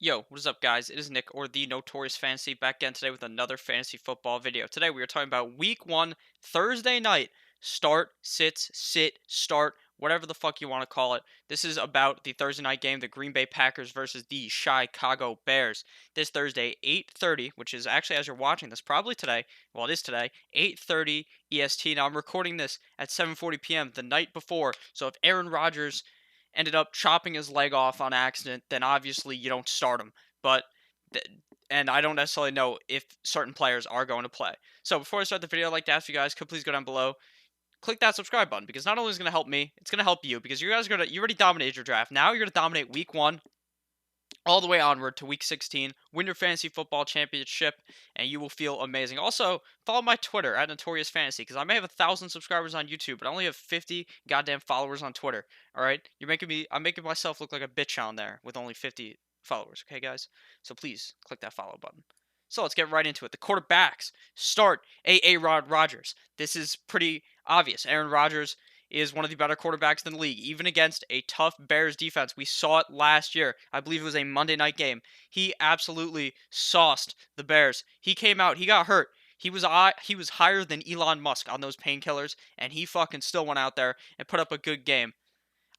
Yo, what is up, guys? It is Nick, or the Notorious Fantasy, back again today with another fantasy football video. Today we are talking about Week 1, Thursday night, start, sit, start, whatever the fuck you want to call it. This is about the Thursday night game, the Green Bay Packers versus the Chicago Bears. This Thursday, 8:30, which is actually, as you're watching this, probably today. Well, it is today, 8:30 EST. Now, I'm recording this at 7:40 p.m. the night before, so if Aaron Rodgers ended up chopping his leg off on accident, then obviously you don't start him. But th- and I don't necessarily know if certain players are going to play. So before I start the video, I'd like to ask you guys, could please go down below, click that subscribe button, because not only is it going to help me, it's going to help you, because you guys are you already dominated your draft. Now you're going to dominate Week 1 all the way onward to Week 16, win your fantasy football championship, and you will feel amazing. Also, follow my Twitter at Notorious Fantasy, because I may have 1,000 subscribers on YouTube, but I only have 50 goddamn followers on Twitter. All right, I'm making myself look like a bitch on there with only 50 followers. Okay, guys, so please click that follow button. So let's get right into it. The quarterbacks start Aaron Rodgers. This is pretty obvious. Aaron Rodgers is one of the better quarterbacks in the league, even against a tough Bears defense. We saw it last year. I believe it was a Monday night game. He absolutely sauced the Bears. He came out, he got hurt. He was higher than Elon Musk on those painkillers, and he fucking still went out there and put up a good game.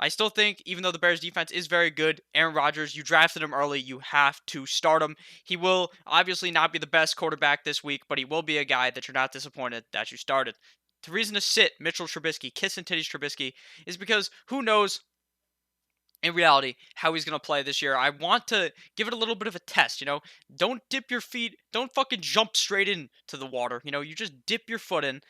I still think, even though the Bears defense is very good, Aaron Rodgers, you drafted him early. You have to start him. He will obviously not be the best quarterback this week, but he will be a guy that you're not disappointed that you started. The reason to sit Mitchell Trubisky, kiss and titties Trubisky, is because who knows in reality how he's going to play this year. I want to give it a little bit of a test, Don't dip your feet, don't fucking jump straight into the water. You just dip your foot in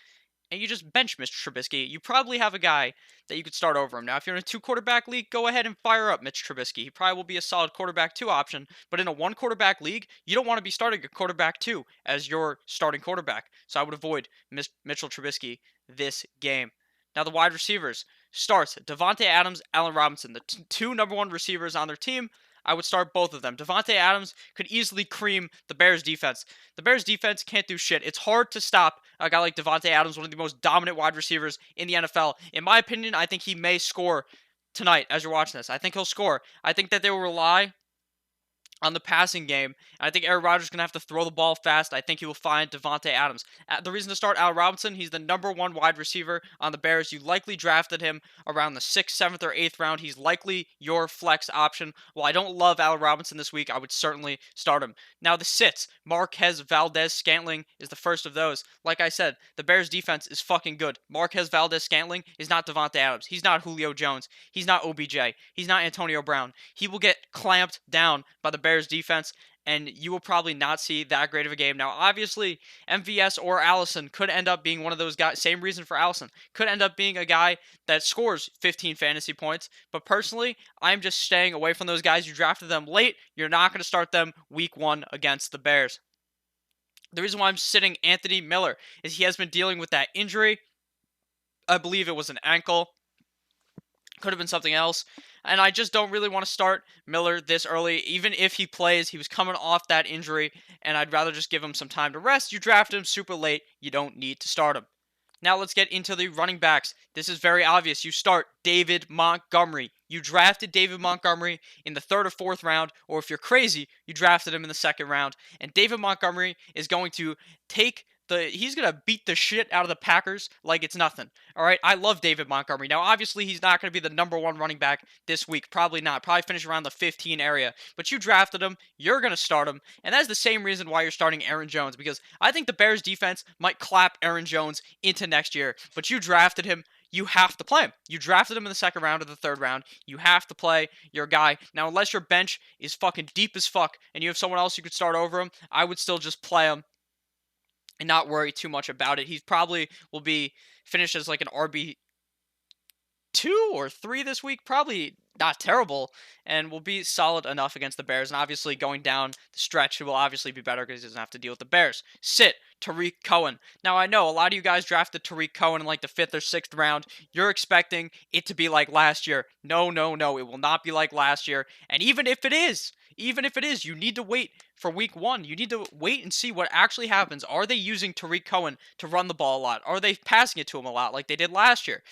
and you just bench Mr. Trubisky. You probably have a guy that you could start over him. Now, if you're in a 2 quarterback league, go ahead and fire up Mitch Trubisky. He probably will be a solid quarterback 2 option, but in a 1 quarterback league, you don't want to be starting a quarterback 2 as your starting quarterback. So I would avoid Mitchell Trubisky this game. Now, the wide receivers starts Davante Adams, Allen Robinson, the two number 1 receivers on their team. I would start both of them. Davante Adams could easily cream the Bears defense. The Bears defense can't do shit. It's hard to stop a guy like Davante Adams, one of the most dominant wide receivers in the NFL. In my opinion, I think he may score tonight as you're watching this. I think he'll score. I think that they will rely on the passing game. I think Aaron Rodgers is going to have to throw the ball fast. I think he will find Davante Adams. The reason to start Al Robinson, he's the number 1 wide receiver on the Bears. You likely drafted him around the 6th, 7th, or 8th round. He's likely your flex option. While I don't love Al Robinson this week, I would certainly start him. Now, the sits. Marquez Valdez-Scantling is the first of those. Like I said, the Bears defense is fucking good. Marquez Valdez-Scantling is not Davante Adams. He's not Julio Jones. He's not OBJ. He's not Antonio Brown. He will get clamped down by the Bears defense, and you will probably not see that great of a game. Now, obviously, MVS or Allison could end up being one of those guys. Same reason for Allison. Could end up being a guy that scores 15 fantasy points. But personally, I'm just staying away from those guys. You drafted them late. You're not going to start them week 1 against the Bears. The reason why I'm sitting Anthony Miller is he has been dealing with that injury. I believe it was an ankle. Could have been something else. And I just don't really want to start Miller this early. Even if he plays, he was coming off that injury, and I'd rather just give him some time to rest. You draft him super late. You don't need to start him. Now let's get into the running backs. This is very obvious. You start David Montgomery. You drafted David Montgomery in the 3rd or 4th round, or if you're crazy, you drafted him in the 2nd round. And David Montgomery is going to he's going to beat the shit out of the Packers like it's nothing. All right, I love David Montgomery. Now, obviously, he's not going to be the number 1 running back this week. Probably not. Probably finish around the 15 area. But you drafted him. You're going to start him. And that's the same reason why you're starting Aaron Jones, because I think the Bears defense might clap Aaron Jones into next year. But you drafted him. You have to play him. You drafted him in the 2nd round or the 3rd round. You have to play your guy. Now, unless your bench is fucking deep as fuck and you have someone else you could start over him, I would still just play him and not worry too much about it. He probably will be finished as like an RB2 or 3 this week. Probably not terrible, and will be solid enough against the Bears. And obviously, going down the stretch, it will obviously be better because he doesn't have to deal with the Bears. Sit Tariq Cohen. Now, I know a lot of you guys drafted Tariq Cohen in like the 5th or 6th round. You're expecting it to be like last year. No, no, no. It will not be like last year. And even if it is, you need to wait for week 1. You need to wait and see what actually happens. Are they using Tariq Cohen to run the ball a lot? Are they passing it to him a lot like they did last year?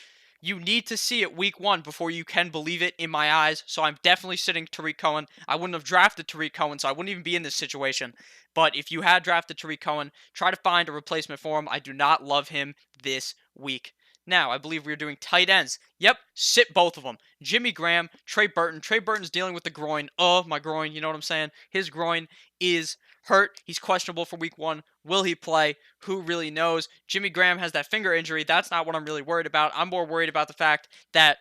You need to see it week 1 before you can believe it in my eyes. So I'm definitely sitting Tariq Cohen. I wouldn't have drafted Tariq Cohen, so I wouldn't even be in this situation. But if you had drafted Tariq Cohen, try to find a replacement for him. I do not love him this week. Now, I believe we are doing tight ends. Yep, sit both of them. Jimmy Graham, Trey Burton. Trey Burton's dealing with the groin. Oh, my groin. You know what I'm saying? His groin is hurt. He's questionable for week 1. Will he play? Who really knows? Jimmy Graham has that finger injury. That's not what I'm really worried about. I'm more worried about the fact that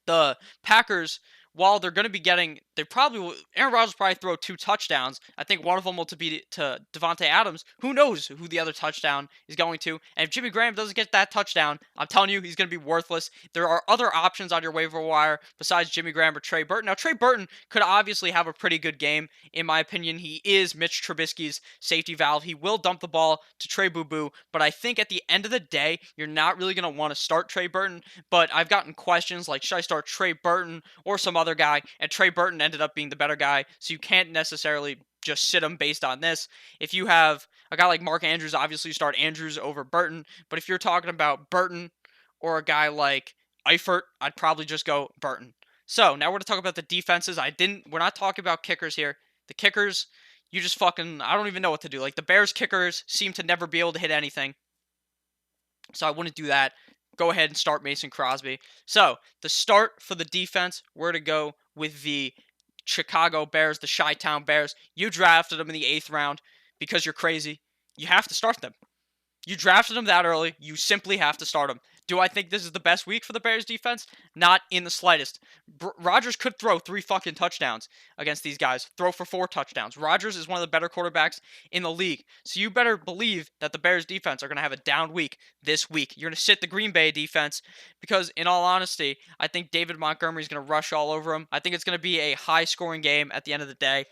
the Packers, while they're going to be getting, they probably will, Aaron Rodgers will probably throw 2 touchdowns. I think one of them will be to Devontae Adams. Who knows who the other touchdown is going to? And if Jimmy Graham doesn't get that touchdown, I'm telling you, he's going to be worthless. There are other options on your waiver wire besides Jimmy Graham or Trey Burton. Now, Trey Burton could obviously have a pretty good game. In my opinion, he is Mitch Trubisky's safety valve. He will dump the ball to Trey Boo Boo, but I think at the end of the day, you're not really going to want to start Trey Burton. But I've gotten questions like, should I start Trey Burton or some other guy? And Trey Burton ended up being the better guy, so you can't necessarily just sit him based on this. If you have a guy like Mark Andrews, obviously you start Andrews over Burton. But if you're talking about Burton or a guy like Eifert, I'd probably just go Burton. So now we're gonna talk about the defenses. We're not talking about kickers here. The kickers, you just fucking, I don't even know what to do. Like the Bears kickers seem to never be able to hit anything. So I wouldn't do that. Go ahead and start Mason Crosby. So the start for the defense, we're to go with the Chicago Bears, the Chi-Town Bears. You drafted them in the 8th round because you're crazy. You have to start them. You drafted them that early. You simply have to start them. Do I think this is the best week for the Bears defense? Not in the slightest. Rodgers could throw 3 fucking touchdowns against these guys. Throw for 4 touchdowns. Rodgers is one of the better quarterbacks in the league. So you better believe that the Bears defense are going to have a down week this week. You're going to sit the Green Bay defense because, in all honesty, I think David Montgomery is going to rush all over him. I think it's going to be a high-scoring game at the end of the day.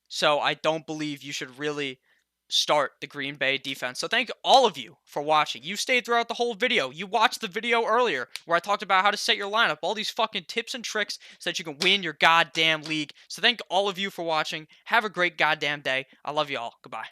So I don't believe you should really start the Green Bay defense. So thank all of you for watching. You stayed throughout the whole video. You watched the video earlier where I talked about how to set your lineup, all these fucking tips and tricks so that you can win your goddamn league. So thank all of you for watching. Have a great goddamn day. I love you all. Goodbye.